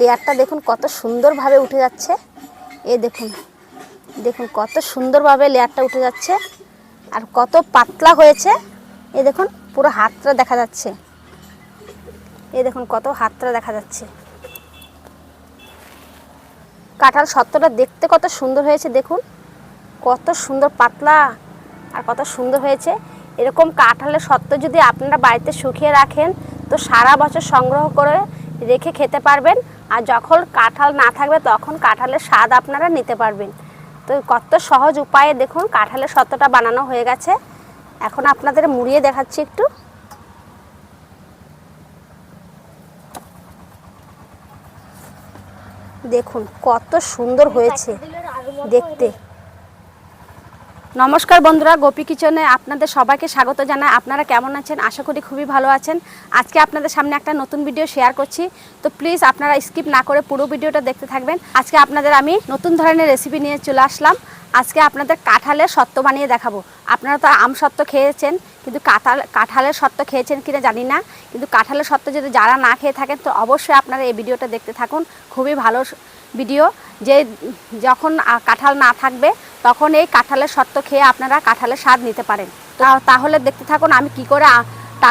লেয়ারটা দেখুন কত সুন্দরভাবে উঠে যাচ্ছে। এই দেখুন দেখুন কত সুন্দরভাবে লেয়ারটা উঠে যাচ্ছে আর কত পাতলা হয়েছে। এই দেখুন পুরো হাতটা দেখা যাচ্ছে। এই দেখুন কত হাতটা দেখা যাচ্ছে। কাঁঠাল সত্ত্বটা দেখতে কত সুন্দর হয়েছে, দেখুন কত সুন্দর পাতলা আর কত সুন্দর হয়েছে। এরকম কাঁঠালের সত্ত্ব যদি আপনারা বাড়িতে শুকিয়ে রাখেন তো সারা বছর সংগ্রহ করে রেখে খেতে পারবেন। আর যখন কাঁঠাল না থাকবে তখন কাঁঠালের স্বাদ আপনারা নিতে পারবেন। তো কত সহজ উপায়ে দেখুন কাঁঠালের সত্ত্বটা বানানো হয়ে গেছে। এখন আপনাদের মুড়িয়ে দেখাচ্ছি একটু। দেখুন কত সুন্দর হয়েছে দেখতে। নমস্কার বন্ধুরা, গোপী কিচেনে আপনাদের সবাইকে স্বাগত জানাই। আপনারা কেমন আছেন? আশা করি খুবই ভালো আছেন। আজকে আপনাদের সামনে একটা নতুন ভিডিও শেয়ার করছি, তো প্লিজ আপনারা স্কিপ না করে পুরো ভিডিওটা দেখতে থাকবেন। আজকে আপনাদের আমি নতুন ধরনের রেসিপি নিয়ে চলে আসলাম। আজকে আপনাদের কাঁঠালের সত্ত্ব বানিয়ে দেখাবো। আপনারা তো আম সত্ত্ব খেয়েছেন, কিন্তু কাঁঠালের সত্ত্ব খেয়েছেন কিনা জানি না, কিন্তু কাঁঠালের সত্ত্ব যদি যারা না খেয়ে থাকেন তো অবশ্যই আপনারা এই ভিডিওটা দেখতে থাকুন। খুবই ভালো ভিডিও। যে যখন কাঁঠাল না থাকবে তখন এই কাঁঠালের সত্ত্ব খেয়ে আপনারা কাঁঠালের স্বাদ নিতে পারেন। তাহলে দেখতে থাকুন আমি কি করে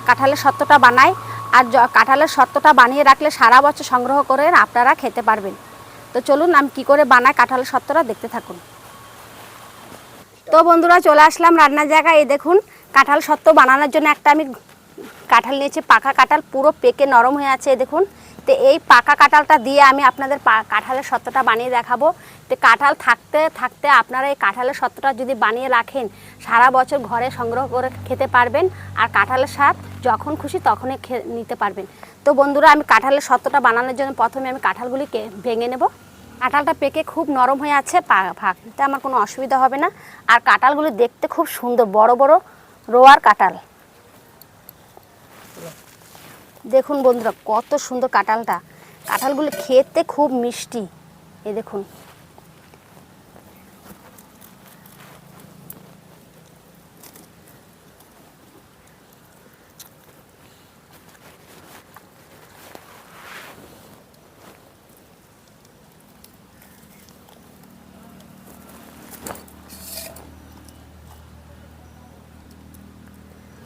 কাঁঠালের সত্ত্বটা বানাই। আর কাঁঠালের সত্ত্বটা বানিয়ে রাখলে সারা বছর সংগ্রহ করে আপনারা খেতে পারবেন। তো চলুন আমি কি করে বানাই কাঁঠালের সত্ত্বটা দেখতে থাকুন। তো বন্ধুরা চলে আসলাম রান্নার জায়গায়। এই দেখুন কাঁঠাল সত্ত্ব বানানোর জন্য একটা আমি কাঁঠাল নিয়েছি, পাকা কাঁঠাল, পুরো পেকে নরম হয়ে আছে। দেখুন, তো এই পাকা কাঁঠালটা দিয়ে আমি আপনাদের কাঁঠালের সত্ত্বটা বানিয়ে দেখাবো। তো কাঁঠাল থাকতে থাকতে আপনারা এই কাঁঠালের সত্ত্বটা যদি বানিয়ে রাখেন সারা বছর ঘরে সংগ্রহ করে খেতে পারবেন। আর কাঁঠালের স্বাদ যখন খুশি তখনই নিতে পারবেন। তো বন্ধুরা আমি কাঁঠালের সত্ত্বটা বানানোর জন্য প্রথমে আমি কাঁঠালগুলিকে ভেঙে নেব। কাঁঠালটা পেকে খুব নরম হয়ে আছে, ভাঙতে আমার কোনো অসুবিধা হবে না। আর কাঁঠালগুলি দেখতে খুব সুন্দর, বড় বড় রোয়ার কাঁঠাল। দেখুন বন্ধুরা কত সুন্দর কাঁঠালটা। কাঁঠালগুলো খেতে খুব মিষ্টি। এই দেখুন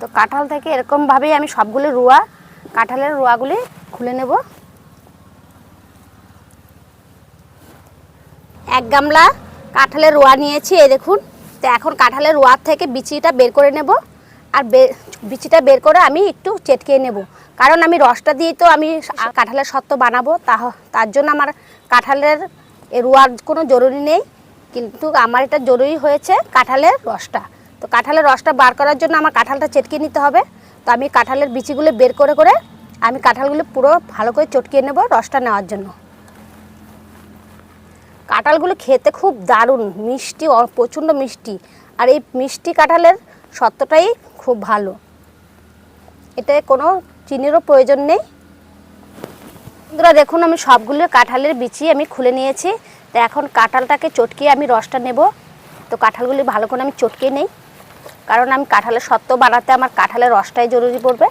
তো কাঁঠাল থেকে এরকমভাবেই আমি সবগুলো কাঁঠালের রোয়াগুলি খুলে নেব। এক গামলা কাঁঠালের রোয়া নিয়েছি। এই দেখুন, তো এখন কাঁঠালের রোয়ার থেকে বিচিটা বের করে নেব। আর বিচিটা বের করে আমি একটু চেটকিয়ে নেব, কারণ আমি রসটা দিয়ে তো আমি কাঁঠালের সত্ত্ব বানাবো। তার জন্য আমার কাঁঠালের রোয়ার কোনো জরুরি নেই, কিন্তু আমার এটা জরুরি হয়েছে কাঁঠালের রসটা। তো কাঁঠালের রসটা বার করার জন্য আমার কাঁঠালটা চেটকিয়ে নিতে হবে। তো আমি কাঁঠালের বিচিগুলো বের করে করে আমি কাঁঠালগুলো পুরো ভালো করে চটকিয়ে নেব রসটা নেওয়ার জন্য। কাঁঠালগুলো খেতে খুব দারুণ মিষ্টি, প্রচণ্ড মিষ্টি। আর এই মিষ্টি কাঁঠালের সত্ত্বটাই খুব ভালো, এটায় কোনো চিনিরও প্রয়োজন নেই। বন্ধুরা দেখুন আমি সবগুলো কাঁঠালের বিচি আমি খুলে নিয়েছি। তো এখন কাঁঠালটাকে চটকিয়ে আমি রসটা নেব। তো কাঁঠালগুলি ভালো করে আমি চটকিয়ে নেই, কারণ আমি কাঁঠালের সত্ত্ব বানাতে আমার কাঁঠালের রসটাই জরুরি পড়বে।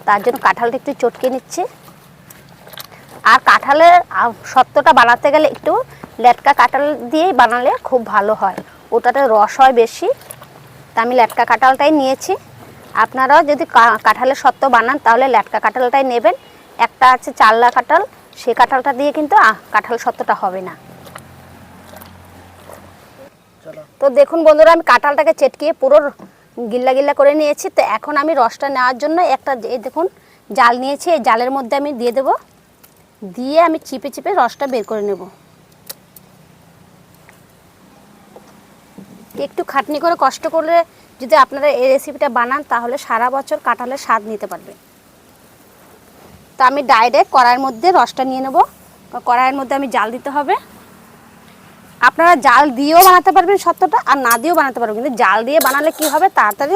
তার জন্য কাঁঠালটা একটু চটকিয়ে নিচ্ছি। আর কাঁঠালের সত্ত্বটা বানাতে গেলে একটু লেটকা কাঁঠাল দিয়েই বানালে খুব ভালো হয়, ওটাতে রস হয় বেশি। তা আমি লেটকা কাঁঠালটাই নিয়েছি। আপনারাও যদি কাঁঠালের সত্ত্ব বানান তাহলে লেটকা কাঁঠালটাই নেবেন। একটা আছে চাল্লা কাঁঠাল, সেই কাঁঠালটা দিয়ে কিন্তু কাঁঠাল সত্ত্বটা হবে না। তো দেখুন বন্ধুরা আমি কাঁঠালটাকে চেটকিয়ে পুরো গিল্লা গিল্লা করে নিয়েছি। তো এখন আমি রসটা নেওয়ার জন্য একটা এই দেখুন জাল নিয়েছি, এই জালের মধ্যে আমি দিয়ে দেব, দিয়ে আমি চিপে চিপে রসটা বের করে নেব। একটু খাটনি করে কষ্ট করলে যদি আপনারা এই রেসিপিটা বানান তাহলে সারা বছর কাঁঠালের স্বাদ নিতে পারবেন। তো আমি ডাইরেক্ট কড়াইয়ের মধ্যে রসটা নিয়ে নেব। কড়াইয়ের মধ্যে আমি জাল দিতে হবে। আপনারা জাল দিয়েও বানাতে পারবেন সত্ত্বটা, আর না দিয়েও বানাতে পারবেন, কিন্তু জাল দিয়ে বানালে কি হবে তাড়াতাড়ি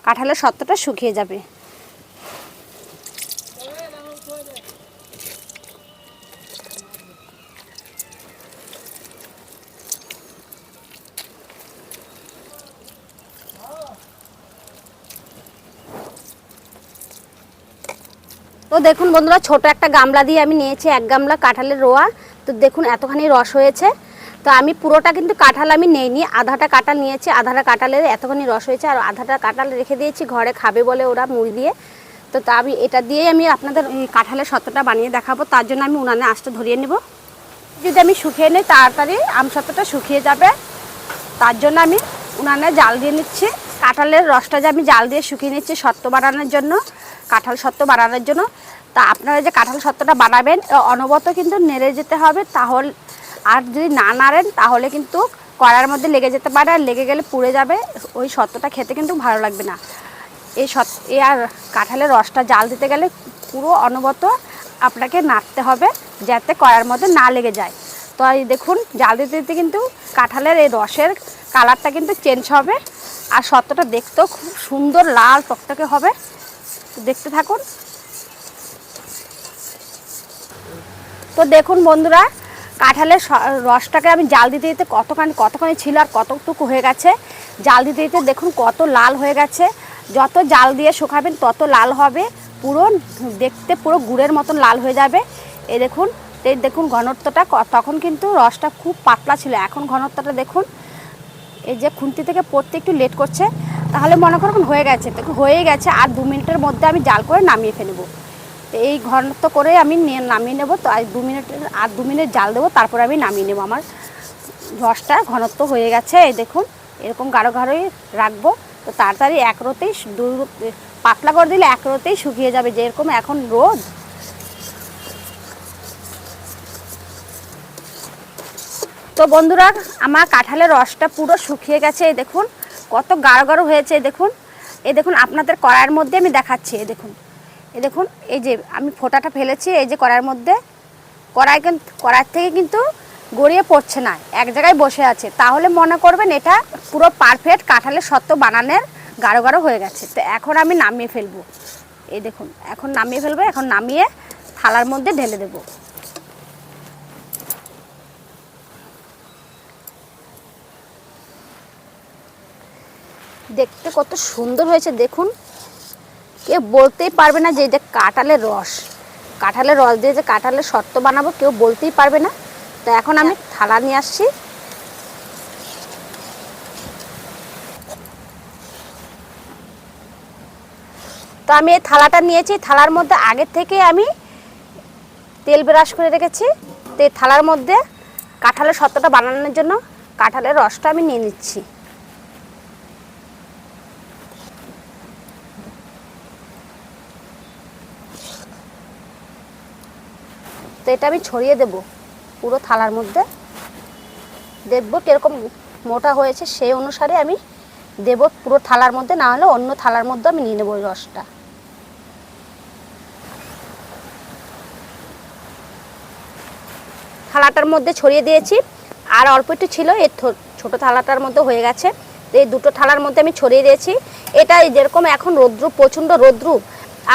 কাঁঠালের সত্ত্বটা শুকিয়ে যাবে। তো তো দেখুন বন্ধুরা, ছোট একটা গামলা দিয়ে আমি নিয়েছি 1 গামলা কাঁঠালের রোয়া। তো দেখুন এতখানি রস হয়েছে। তো আমি পুরোটা কিন্তু কাঁঠাল আমি নেইনি, আধাটা কাঁঠাল নিয়েছি, আধাটা কাঁঠালের এতখানি রস হয়েছে, আর আধাটা কাঁঠাল রেখে দিয়েছি ঘরে খাবে বলে ওরা মুড়ি দিয়ে। তো তা আমি এটা দিয়েই আমি আপনাদের কাঁঠালের সত্ত্বটা বানিয়ে দেখাবো। তার জন্য আমি উনানে আঁচটা ধরিয়ে নেব। যদি আমি শুকিয়ে নিই তাড়াতাড়ি আমসত্ত্বটা শুকিয়ে যাবে, তার জন্য আমি উনানে জাল দিয়ে নিচ্ছি। কাঁঠালের রসটা যে আমি জাল দিয়ে শুকিয়ে নিচ্ছি সত্ত্ব বানানোর জন্য, কাঁঠাল সত্ত্ব বানানোর জন্য। তা আপনারা যে কাঁঠাল সত্ত্বটা বানাবেন অনবরত কিন্তু নেড়ে যেতে হবে, তাহলে আর যদি না নাড়েন তাহলে কিন্তু কড়ার মধ্যে লেগে যেতে পারে, আর লেগে গেলে পুড়ে যাবে, ওই সত্ত্বটা খেতে কিন্তু ভালো লাগবে না। এই আর কাঁঠালের রসটা জাল দিতে গেলে পুরো অনবরত আপনাকে নাড়তে হবে যাতে কড়ার মধ্যে না লেগে যায়। তো এই দেখুন জাল দিতে দিতে কিন্তু কাঁঠালের এই রসের কালারটা কিন্তু চেঞ্জ হবে, আর সত্ত্বটা দেখতেও খুব সুন্দর লাল টকটকে হবে। দেখতে থাকুন। তো দেখুন বন্ধুরা, কাঁঠালের রসটাকে আমি জাল দিতে দিতে কতখানি ছিল আর কতটুকু হয়ে গেছে। জাল দিতে দিতে দেখুন কত লাল হয়ে গেছে। যত জাল দিয়ে শুকাবেন তত লাল হবে, পুরো দেখতে পুরো গুড়ের মতন লাল হয়ে যাবে। এই দেখুন ঘনত্বটা, তখন কিন্তু রসটা খুব পাতলা ছিল, এখন ঘনত্বটা দেখুন। এই যে খুন্তি থেকে পড়তে একটু লেট করছে, তাহলে মনে করুন হয়ে গেছে। দেখুন হয়ে গেছে, আর 2 মিনিটের মধ্যে আমি জাল করে নামিয়ে ফেলব। এই ঘনত্ব করে আমি নামিয়ে নেব। তো আর 2 মিনিট জাল দেবো, তারপরে আমি নামিয়ে নেব। আমার রসটা ঘনত্ব হয়ে গেছে। এই দেখুন এরকম গাঢ় গাঢ়ই রাখবো। তো তাড়াতাড়ি এক রোতেই পাতলা করে দিলে এক রোতেই শুকিয়ে যাবে, যেরকম এখন রোদ। তো বন্ধুরা, আমার কাঁঠালের রসটা পুরো শুকিয়ে গেছে। এই দেখুন কত গাঢ় গাঢ় হয়েছে। এই দেখুন আপনাদের কড়াইয়ের মধ্যে আমি দেখাচ্ছি। এই দেখুন এই যে আমি ফোঁটাটা ফেলেছি, এই যে কড়াইয়ের মধ্যে, কড়াই থেকে কিন্তু গড়িয়ে পড়ছে না, এক জায়গায় বসে আছে। তাহলে মনে করবেন এটা পুরো পারফেক্ট কাঁঠালের সত্ত্ব বানানোর গাঢ় গাঢ় হয়ে গেছে। তো এখন আমি নামিয়ে ফেলবো। এই দেখুন এখন নামিয়ে ফেলবো। এখন নামিয়ে থালার মধ্যে ঢেলে দেবো। দেখতে কত সুন্দর হয়েছে দেখুন। কেউ বলতেই পারবে না যে এটা কাঁঠালের রস দিয়ে যে কাঁঠালের সত্ত্ব বানাবো, কেউ বলতেই পারবে না। তো এখন আমি থালা নিয়ে আসছি। তো আমি এই থালাটা নিয়েছি, থালার মধ্যে আগে থেকে আমি তেল ব্রাশ করে রেখেছি। তো এই থালার মধ্যে কাঁঠালের সত্ত্বটা বানানোর জন্য কাঁঠালের রসটা আমি নিয়ে নিচ্ছি। তো এটা আমি ছড়িয়ে দেব পুরো থালার মধ্যে। দেখবো কীরকম মোটা হয়েছে, সেই অনুসারে আমি দেব পুরো থালার মধ্যে, না হলে অন্য থালার মধ্যে আমি নিয়ে নেব ওই রসটা। থালাটার মধ্যে ছড়িয়ে দিয়েছি, আর অল্প একটু ছিল, এই ছোটো থালাটার মধ্যে হয়ে গেছে। এই দুটো থালার মধ্যে আমি ছড়িয়ে দিয়েছি। এটা যেরকম এখন রৌদ্র, প্রচণ্ড রৌদ্র,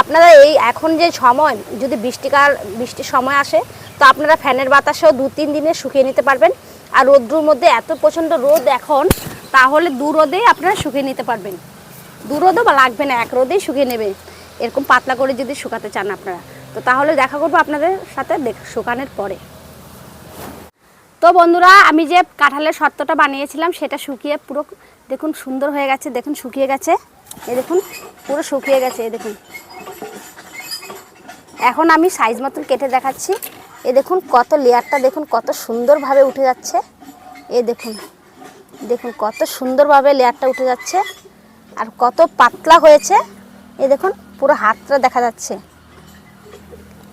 আপনারা এই এখন যে সময়, যদি বৃষ্টির সময় আসে, তো আপনারা ফ্যানের বাতাসেও 2-3 দিনে শুকিয়ে নিতে পারবেন। আর রৌদ্রর মধ্যে এত প্রচণ্ড রোদ এখন, তাহলে 2 রোদেই আপনারা শুকিয়ে নিতে পারবেন। 2 রোদও বা লাগবে না, 1 রোদেই শুকিয়ে নেবে, এরকম পাতলা করে যদি শুকাতে চান আপনারা। তো তাহলে দেখা করবো আপনাদের সাথে শুকানোর পরে। তো বন্ধুরা, আমি যে কাঁঠালের সত্ত্বটা বানিয়েছিলাম সেটা শুকিয়ে পুরো দেখুন সুন্দর হয়ে গেছে। দেখুন শুকিয়ে গেছে, এই দেখুন পুরো শুকিয়ে গেছে। এই দেখুন এখন আমি সাইজ মতন কেটে দেখাচ্ছি। এই দেখুন কত লেয়ারটা দেখুন কত সুন্দরভাবে উঠে যাচ্ছে। এই দেখুন কত সুন্দরভাবে লেয়ারটা উঠে যাচ্ছে, আর কত পাতলা হয়েছে। এই দেখুন পুরো হাতটা দেখা যাচ্ছে।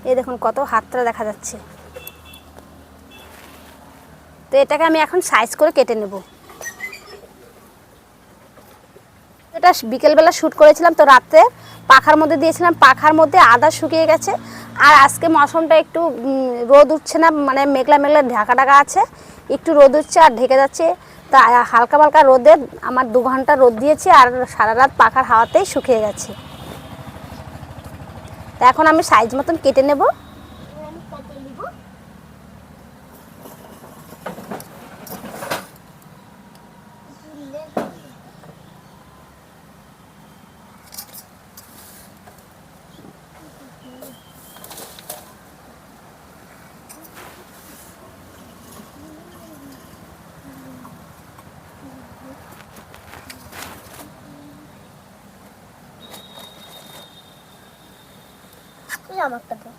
এই দেখুন কত হাতটা দেখা যাচ্ছে। তো এটাকে আমি এখন সাইজ করে কেটে নেব। এটা বিকেলবেলা শ্যুট করেছিলাম, তো রাতে পাখার মধ্যে দিয়েছিলাম, পাখার মধ্যে আদা শুকিয়ে গেছে। আর আজকে মৌসুমটা একটু রোদ উঠছে না, মানে মেঘলা মেঘলা ঢাকা আছে, একটু রোদ উঠছে আর ঢেকে যাচ্ছে। তা হালকা হালকা রোদে আমার 2 ঘন্টা রোদ দিয়েছে, আর সারা রাত পাখার হাওয়াতেই শুকিয়ে গেছে। তা এখন আমি সাইজ মতন কেটে নেব। আমাকে দাও।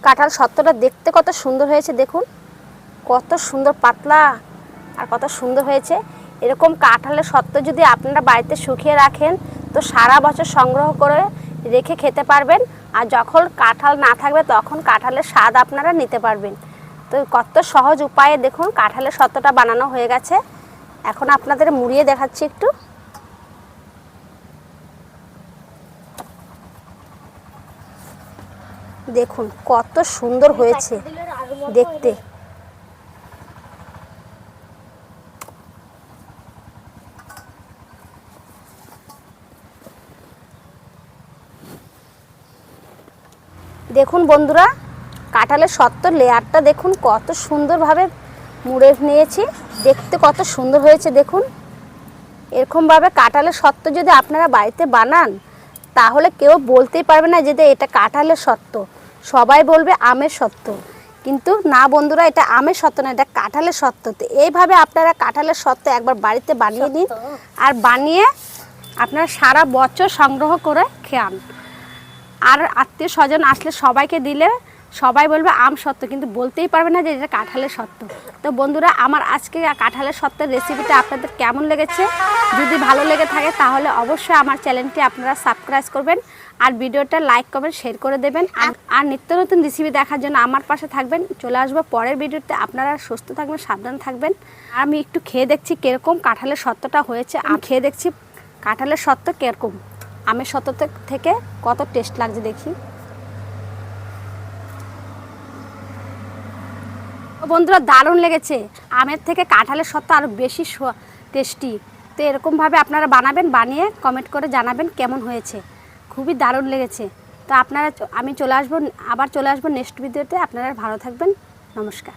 কাঁঠাল সত্ত্বটা দেখতে কত সুন্দর হয়েছে, দেখুন কত সুন্দর পাতলা আর কত সুন্দর হয়েছে। এরকম কাঁঠালের সত্ত্ব যদি আপনারা বাড়িতে শুকিয়ে রাখেন তো সারা বছর সংগ্রহ করে রেখে খেতে পারবেন। আর যখন কাঁঠাল না থাকবে তখন কাঁঠালের স্বাদ আপনারা নিতে পারবেন। তো কত সহজ উপায়ে দেখুন কাঁঠালের সত্ত্বটা বানানো হয়ে গেছে। এখন আপনাদের মুড়িয়ে দেখাচ্ছি একটু। দেখুন কত সুন্দর হয়েছে দেখতে। দেখুন বন্ধুরা, কাঁঠালের সত্ত্ব লেয়ারটা দেখুন কত সুন্দরভাবে মুড়ে নিয়েছি, দেখতে কত সুন্দর হয়েছে। দেখুন এরকমভাবে কাঁঠালের সত্ত্ব যদি আপনারা বাড়িতে বানান তাহলে কেউ বলতেই পারবে না যে এটা কাঁঠালের সত্ত্ব, সবাই বলবে আমের সত্ত্ব। কিন্তু না বন্ধুরা, এটা আমের সত্ত্ব না, এটা কাঁঠালের সত্ত্ব। তো এইভাবে আপনারা কাঁঠালের সত্ত্ব একবার বাড়িতে বানিয়ে নিন, আর বানিয়ে আপনারা সারা বছর সংগ্রহ করে খান। আর আত্মীয় স্বজন আসলে সবাইকে দিলে সবাই বলবে আম সত্ত্ব, কিন্তু বলতেই পারবে না যে এটা কাঁঠালের সত্ত্ব। তো বন্ধুরা, আমার আজকে কাঁঠালের সত্ত্বের রেসিপিটা আপনাদের কেমন লেগেছে? যদি ভালো লেগে থাকে তাহলে অবশ্যই আমার চ্যানেলটি আপনারা সাবস্ক্রাইব করবেন, আর ভিডিওটা লাইক করবেন, শেয়ার করে দেবেন। আর নিত্য নতুন রেসিপি দেখার জন্য আমার পাশে থাকবেন। চলে আসবো পরের ভিডিওতে। আপনারা সুস্থ থাকবেন, সাবধান থাকবেন। আমি একটু খেয়ে দেখছি কীরকম কাঁঠালের সত্ত্বটা হয়েছে। আমি খেয়ে দেখছি কাঁঠালের সত্ত্ব কীরকম, আমের সত্ত্ব থেকে কত টেস্ট লাগছে দেখি। বন্ধুরা দারুণ লেগেছে, আমের থেকে কাঁঠালের সত্ত্ব আরও বেশি টেস্টি। তো এরকমভাবে আপনারা বানাবেন, বানিয়ে কমেন্ট করে জানাবেন কেমন হয়েছে। খুবই দারুণ লেগেছে। তো আপনারা আমি আবার চলে আসবো নেক্সট ভিডিওতে। আপনারা ভালো থাকবেন। নমস্কার।